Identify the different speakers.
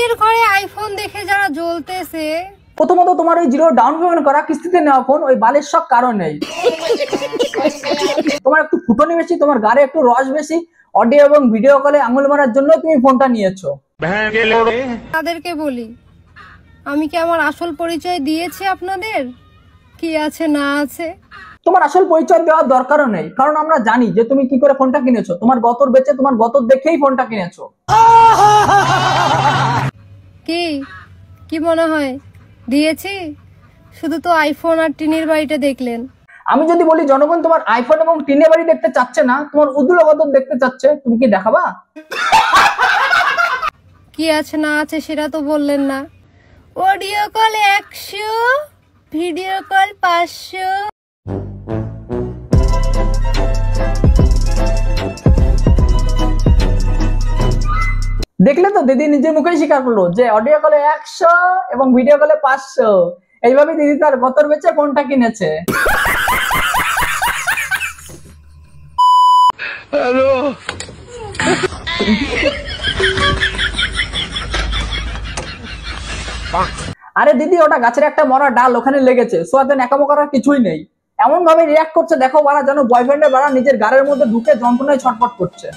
Speaker 1: নিজের ঘরে আইফোন দেখে যারা জ্বলতেছে,
Speaker 2: প্রথমত তোমার ওই জিরো ডাউন পেমেন্ট করা কিস্তিতে নেওয়া ফোন ওই বালের সব কারণেই। তোমার একটু ফুটনি বেশি, তোমার গাড়ি একটু রস বেশি, অডিও এবং ভিডিও কলে আঙুল মারার জন্য তুমি ফোনটা নিয়েছো।
Speaker 1: তাদেরকে বলি, আমি কি আমার আসল পরিচয় দিয়েছি আপনাদের? কি আছে না আছে?
Speaker 2: তোমার আসল পরিচয় দেওয়ার দরকারও নেই, কারণ আমরা জানি যে তুমি কি করে ফোনটা কিনেছো। তোমার গতর বেচে, তোমার গতর দেখেই ফোনটা কিনেছো।
Speaker 1: কি মনে হয় দিয়েছি? শুধু তো আইফোন আর টিনের বাড়িটা দেখলেন।
Speaker 2: আমি যদি বলি জনগণ তোমার আইফোন এবং টিনের বাড়ি দেখতে চাচ্ছে না, তোমার উদুলো গতর দেখতে চাচ্ছে, তুমি কি দেখাবা?
Speaker 1: কি আছে না আছে সেটা তো বললেন না। Audio call 100, video call 500।
Speaker 2: দেখলে তো, দিদি নিজের মুখেই স্বীকার করলো যে অডিও কলে 100 এবং ভিডিও কলে 500। এইভাবে দিদি তার গতর বেচে ফোনটা কিনেছে। হ্যালো। আরে দিদি, ওটা গাছের একটা মরা ডাল, ওখানে লেগেছে, সোয়াতে ন্যাকামো করার কিছুই নেই। এমন ভাবে রিয়াক্ট করছে দেখো বাড়া, যেন বয়ফ্রেন্ডের বাড়া নিজের গাড়ির মধ্যে ঢুকে যন্ত্রণায় ছটফট করছে।